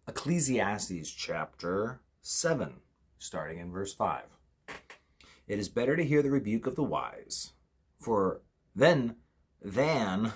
Ecclesiastes chapter 7, starting in verse 5. It is better to hear the rebuke of the wise, than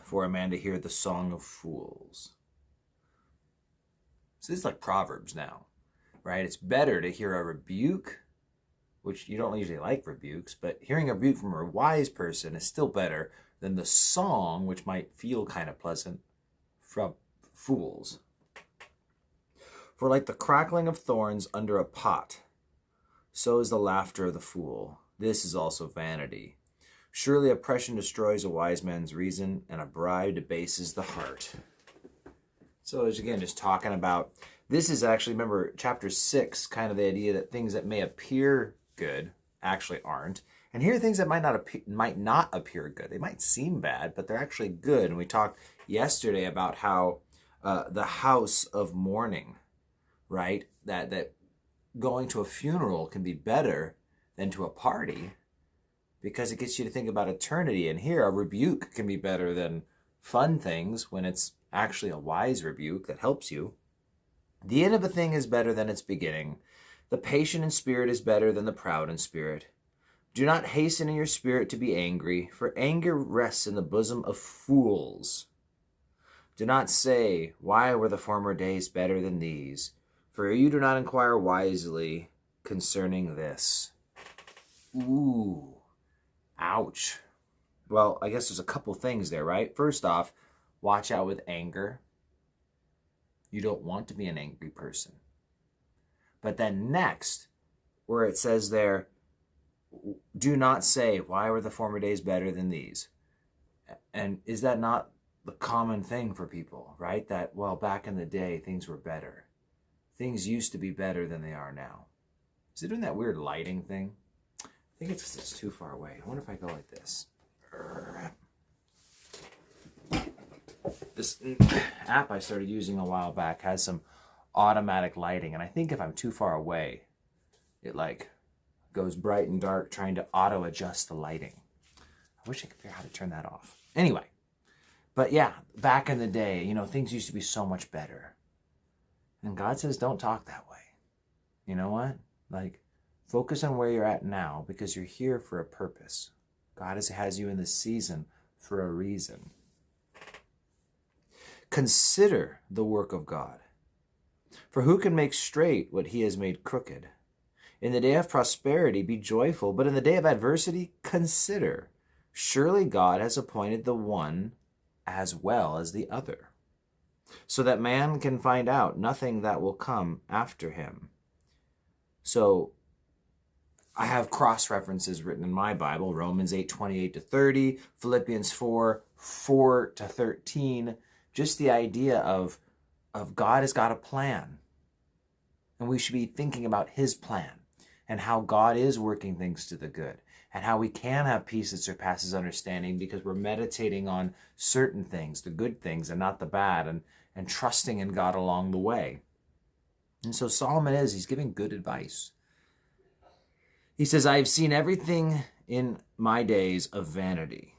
for a man to hear the song of fools. So this is like Proverbs now, right? It's better to hear a rebuke, which you don't usually like rebukes, but hearing a rebuke from a wise person is still better than the song, which might feel kind of pleasant, from fools. For like the crackling of thorns under a pot, so is the laughter of the fool. This is also vanity. Surely oppression destroys a wise man's reason, and a bribe debases the heart. So it's again just talking about, this is actually, remember, chapter 6, kind of the idea that things that may appear good actually aren't. And here are things that might not appear good. They might seem bad, but they're actually good. And we talked yesterday about how the house of mourning, right? That going to a funeral can be better than to a party because it gets you to think about eternity. And here, a rebuke can be better than fun things when it's actually a wise rebuke that helps you. The end of a thing is better than its beginning. The patient in spirit is better than the proud in spirit. Do not hasten in your spirit to be angry, for anger rests in the bosom of fools. Do not say, why were the former days better than these? For you do not inquire wisely concerning this. Ooh, ouch. Well, I guess there's a couple things there, right? First off, watch out with anger. You don't want to be an angry person. But then next, where it says there, do not say, why were the former days better than these? And is that not the common thing for people, right? That, well, back in the day, things were better. Things used to be better than they are now. Is it doing that weird lighting thing? I think it's because it's too far away. I wonder if I go like this. This app I started using a while back has some automatic lighting, and I think if I'm too far away, it like goes bright and dark trying to auto adjust the lighting. I wish I could figure out how to turn that off. Anyway, but yeah, back in the day, things used to be so much better. And God says, don't talk that way. You know what? Like, focus on where you're at now because you're here for a purpose. God has you in this season for a reason. Consider the work of God. For who can make straight what he has made crooked? In the day of prosperity, be joyful, but in the day of adversity, consider. Surely God has appointed the one as well as the other, so that man can find out nothing that will come after him. So I have cross-references written in my Bible, Romans 8:28-30, Philippians 4:4-13, just the idea of God has got a plan. And we should be thinking about his plan and how God is working things to the good and how we can have peace that surpasses understanding because we're meditating on certain things, the good things and not the bad, and trusting in God along the way. And so Solomon he's giving good advice. He says, I have seen everything in my days of vanity.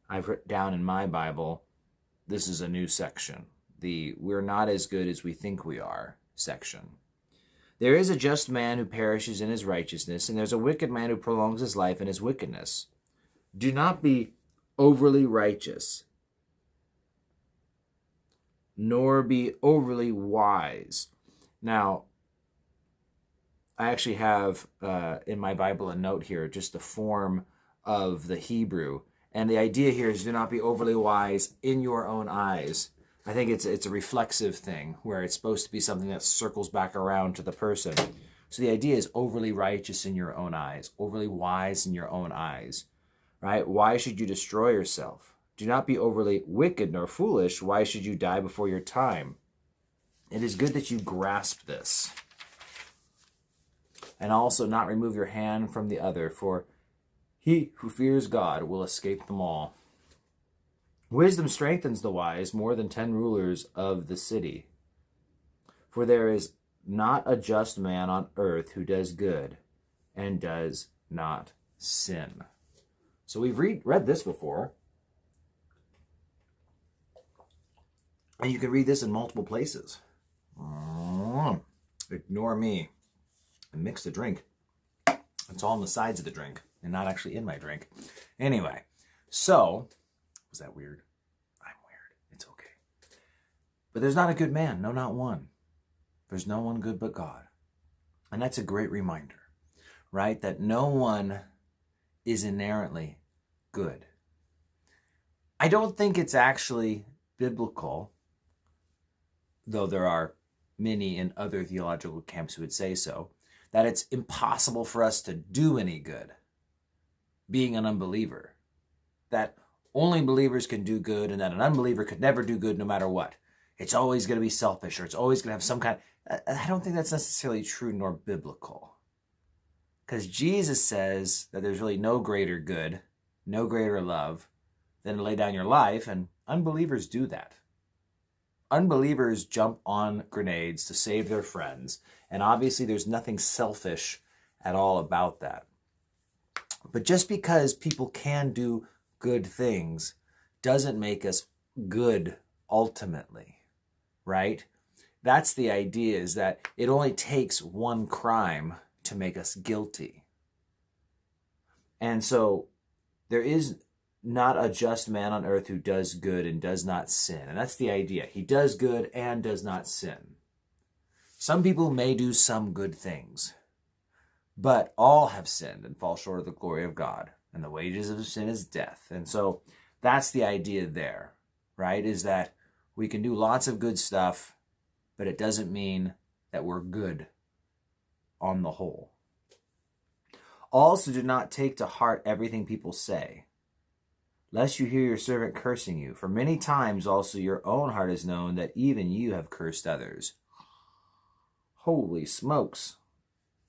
I've written down in my Bible, this is a new section, the we're not as good as we think we are section. There is a just man who perishes in his righteousness, and there's a wicked man who prolongs his life in his wickedness. Do not be overly righteous, nor be overly wise. Now, I actually have in my Bible a note here, just the form of the Hebrew. And the idea here is do not be overly wise in your own eyes. I think it's a reflexive thing where it's supposed to be something that circles back around to the person. So the idea is overly righteous in your own eyes, overly wise in your own eyes, right? Why should you destroy yourself? Do not be overly wicked nor foolish. Why should you die before your time? It is good that you grasp this. And also not remove your hand from the other, for he who fears God will escape them all. Wisdom strengthens the wise more than 10 rulers of the city. For there is not a just man on earth who does good and does not sin. So we've read this before. And you can read this in multiple places. Ignore me and mix the drink. It's all on the sides of the drink and not actually in my drink. Anyway, so, was that weird? I'm weird. It's okay. But there's not a good man. No, not one. There's no one good but God. And that's a great reminder, right? That no one is inherently good. I don't think it's actually biblical, though there are many in other theological camps who would say so, that it's impossible for us to do any good being an unbeliever. That only believers can do good and that an unbeliever could never do good no matter what. It's always going to be selfish or it's always going to have some kind. I don't think that's necessarily true nor biblical. Because Jesus says that there's really no greater good, no greater love than to lay down your life, and unbelievers do that. Unbelievers jump on grenades to save their friends, and obviously there's nothing selfish at all about that. But just because people can do good things doesn't make us good ultimately, right? That's the idea, is that it only takes one crime to make us guilty. And so there is not a just man on earth who does good and does not sin. And that's the idea. He does good and does not sin. Some people may do some good things, but all have sinned and fall short of the glory of God. And the wages of sin is death. And so that's the idea there, right? Is that we can do lots of good stuff, but it doesn't mean that we're good on the whole. Also, do not take to heart everything people say, lest you hear your servant cursing you. For many times also your own heart has known that even you have cursed others. Holy smokes.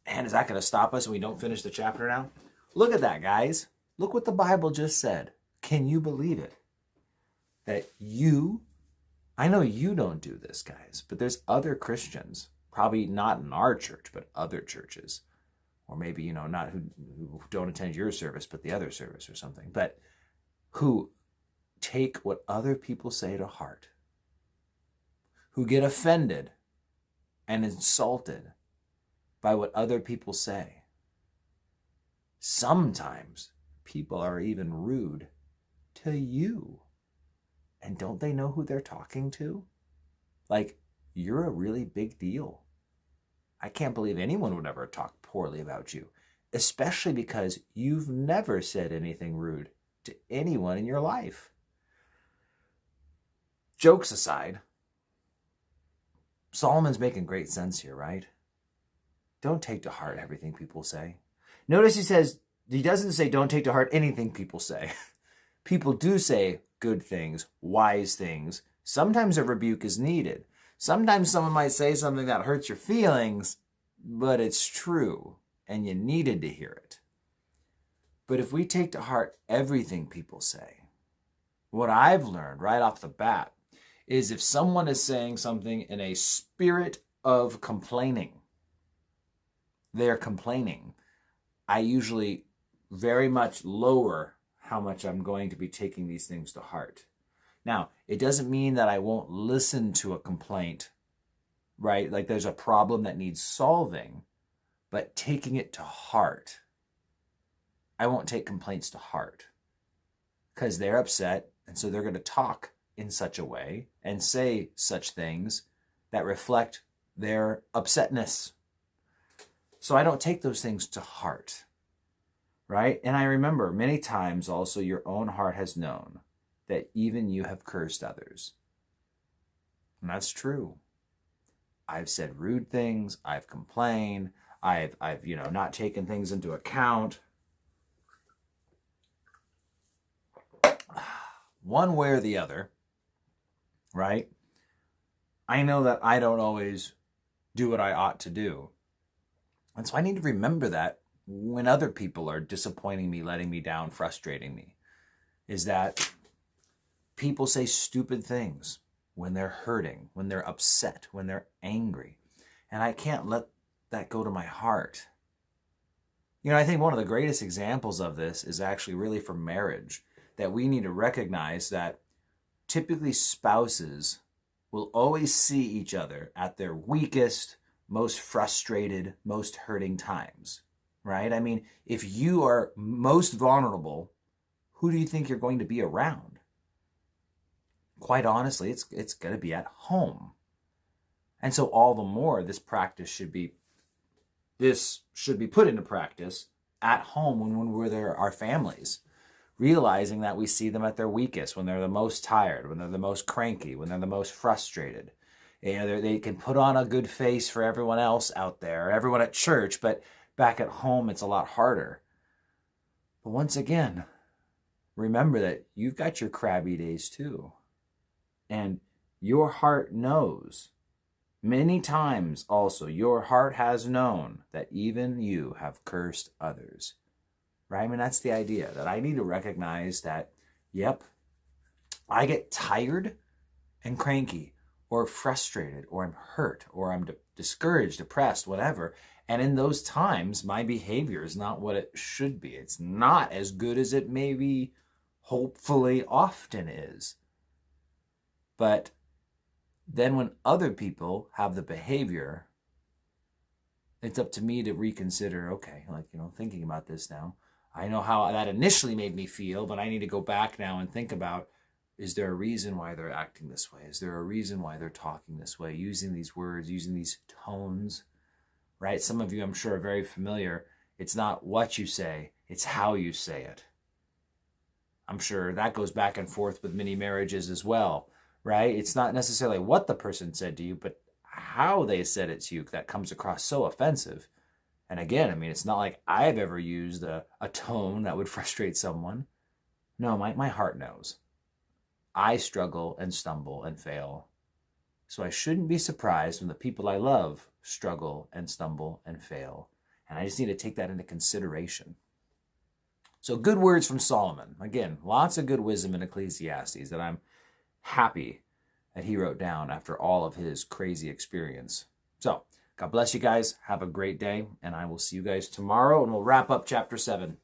And is that going to stop us and we don't finish the chapter now? Look at that, guys. Look what the Bible just said. Can you believe it? That you, I know you don't do this, guys, but there's other Christians, probably not in our church, but other churches, or maybe, not who don't attend your service, but the other service or something, but who take what other people say to heart, who get offended and insulted by what other people say. Sometimes people are even rude to you. And don't they know who they're talking to? Like, you're a really big deal. I can't believe anyone would ever talk poorly about you, especially because you've never said anything rude to anyone in your life. Jokes aside, Solomon's making great sense here, right? Don't take to heart everything people say. Notice he doesn't say don't take to heart anything people say. People do say good things, wise things. Sometimes a rebuke is needed. Sometimes someone might say something that hurts your feelings, but it's true, and you needed to hear it. But if we take to heart everything people say, what I've learned right off the bat is if someone is saying something in a spirit of complaining, they're complaining, I usually very much lower how much I'm going to be taking these things to heart. Now, it doesn't mean that I won't listen to a complaint, right? Like there's a problem that needs solving, but taking it to heart. I won't take complaints to heart because they're upset, and so they're going to talk in such a way and say such things that reflect their upsetness. So I don't take those things to heart. Right? And I remember many times also your own heart has known that even you have cursed others. And that's true. I've said rude things. I've complained. I've not taken things into account. One way or the other, right? I know that I don't always do what I ought to do. And so I need to remember that when other people are disappointing me, letting me down, frustrating me, is that people say stupid things when they're hurting, when they're upset, when they're angry. And I can't let that go to my heart. I think one of the greatest examples of this is actually really for marriage, that we need to recognize that typically spouses will always see each other at their weakest, most frustrated, most hurting times, right? I mean, if you are most vulnerable, who do you think you're going to be around? Quite honestly, it's going to be at home. And so all the more this should be put into practice at home when we're there, our families, realizing that we see them at their weakest, when they're the most tired, when they're the most cranky, when they're the most frustrated. They can put on a good face for everyone else out there, everyone at church, but back at home, it's a lot harder. But once again, remember that you've got your crabby days too. And your heart knows. Many times also, your heart has known that even you have cursed others. Right? I mean, that's the idea, that I need to recognize that, yep, I get tired and cranky or frustrated or I'm hurt or I'm discouraged, depressed, whatever. And in those times, my behavior is not what it should be. It's not as good as it maybe hopefully often is. But then when other people have the behavior, it's up to me to reconsider, okay, thinking about this now, I know how that initially made me feel, but I need to go back now and think about, is there a reason why they're acting this way? Is there a reason why they're talking this way, using these words, using these tones, right? Some of you, I'm sure, are very familiar. It's not what you say, it's how you say it. I'm sure that goes back and forth with many marriages as well, right? It's not necessarily what the person said to you, but how they said it to you that comes across so offensive. And again, I mean, it's not like I've ever used a tone that would frustrate someone. No, my heart knows. I struggle and stumble and fail. So I shouldn't be surprised when the people I love struggle and stumble and fail. And I just need to take that into consideration. So good words from Solomon. Again, lots of good wisdom in Ecclesiastes that I'm happy that he wrote down after all of his crazy experience. So God bless you guys. Have a great day. And I will see you guys tomorrow and we'll wrap up chapter 7.